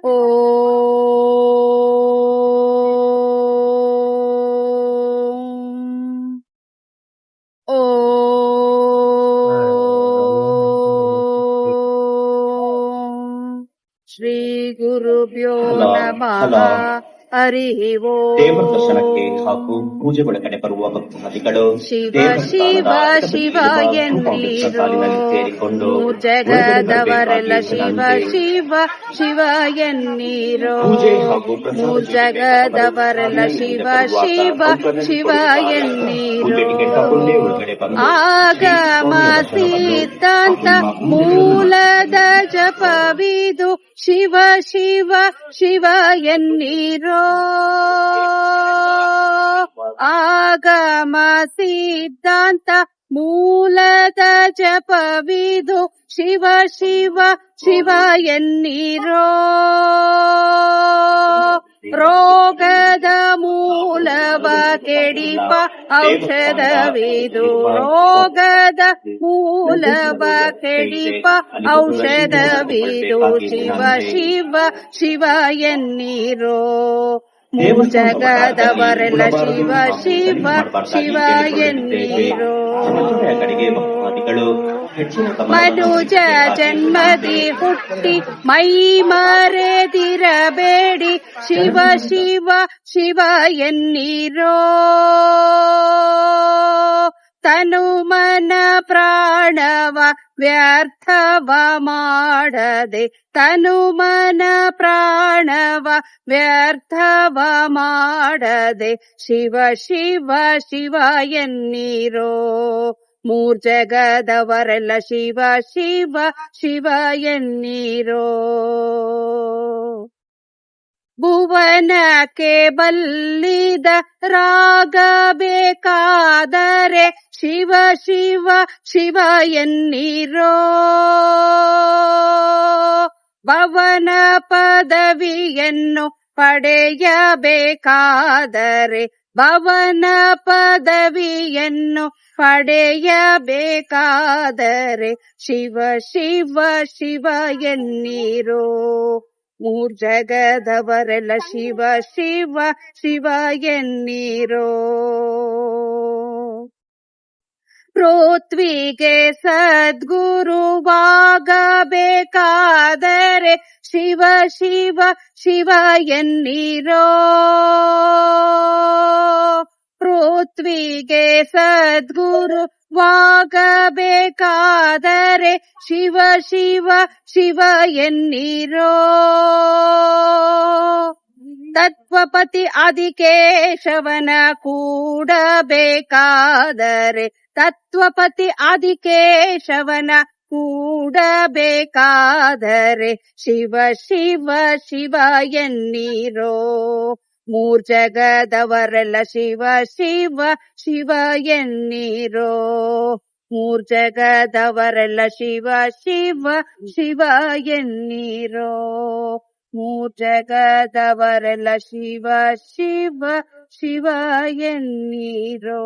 ಶ್ರೀ ಗುರುಭ್ಯೋ ನಮಃ. ಹರಿ ಓಂ. ದೇವರ ದರ್ಶನಕ್ಕೆ ಹಾಗೂ ಪೂಜೆಗಳ ಕಡೆ ಬರುವ ಭಕ್ತಾದಿಗಳು ಶಿವ ಶಿವ ಶಿವ ಎನ್ನೀರೋ. ಸೇರಿಕೊಂಡು ಜಗದವರೆಲ್ಲ ಶಿವ ಶಿವ ಶಿವ ಎನ್ನೀರೋ. ಜಗದವರೆಲ್ಲ ಶಿವ ಶಿವ ಶಿವ ಎನ್ನೀರೋ. ಆಗಮ ಸಿದ್ಧಾಂತ ಮೂಲದ ಜಪವಿದು ಶಿವ ಶಿವ ಶಿವ ಎನ್ನೀರೋ. ಆಗಮ ಸಿದ್ಧಾಂತ ಮೂಲದ ಜಪವಿದು ಶಿವ ಶಿವ ಶಿವ ಎನ್ನೀರೋ. ರೋಗದ ಮೂಲವ ಕೆಡಿಪ ಔಷಧವಿದು. ರೋಗದ ಮೂಲವ ಕೆಡಿಪ ಔಷಧವಿದು ಶಿವ ಶಿವ ಶಿವ ಎನ್ನೀರೋ. ಜಗದವರೆಲ್ಲ ಶಿವ ಶಿವ ಶಿವ ಎನ್ನೀರೋ. ಮನುಜ ಜನ್ಮದಿ ಹುಟ್ಟಿ ಮೈ ಮರೆದಿರಬೇಡಿ ಶಿವ ಶಿವ ಶಿವ ಎನ್ನೀರೋ. ತನು ಮನ ಪ್ರಾಣವ ವ್ಯರ್ಥವ ಮಾಡದೆ. ತನು ಮನ ಪ್ರಾಣವ ವ್ಯರ್ಥವ ಮಾಡದೆ ಶಿವ ಶಿವ ಶಿವ ಎನ್ನೀರೋ. ಮೂರ್ಜಗದವರೆಲ್ಲ ಶಿವ ಶಿವ ಶಿವ ಎನ್ನೀರೋ. ಭುವನಕ್ಕೆ ಬಲ್ಲಿದ ರಾಗ ಬೇಕಾದರೆ ಶಿವ ಶಿವ ಶಿವ ಎನ್ನೀರೋ. ಭವನ ಪದವಿಯನ್ನು ಪಡೆಯಬೇಕಾದರೆ. ಭವನ ಪದವಿಯನ್ನು ಪಡೆಯಬೇಕಾದರೆ ಶಿವ ಶಿವ ಶಿವ ಎನ್ನೀರೋ. ಮೂರ್ಜಗದವರೆಲ್ಲ ಶಿವ ಶಿವ ಶಿವ ಎನ್ನೀರೋ. ಪೃಥ್ವಿಗೆ ಸದ್ಗುರುವಾಗಬೇಕಾದರೆ ಶಿವ ಶಿವ ಶಿವ ಎನ್ನೀರೋ. ಪೃಥ್ವಿಗೆ ಸದ್ಗುರುವಾಗಬೇಕಾದರೆ ಶಿವ ಶಿವ ಶಿವ ಎನ್ನೀರೋ. ತತ್ವಪತಿ ಆದಿಕೇಶವನ ಕೂಡಬೇಕಾದರೆ. ತತ್ವಪತಿ ಆದಿಕೇಶವನ ಕೂಡಬೇಕಾದರೆ ಶಿವ ಶಿವ ಶಿವ ಎನ್ನೀರೋ. ಮೂರ್ಜಗದವರೆಲ್ಲ ಶಿವ ಶಿವ ಶಿವ ಎನ್ನೀರೋ. ಮೂರ್ಜಗದವರೆಲ್ಲ ಶಿವ ಶಿವ ಶಿವ ಎನ್ನೀರೋ. ಮೂರ್ಜಗದವರೆಲ್ಲ ಶಿವ ಶಿವ ಶಿವ ಎನ್ನೀರೋ.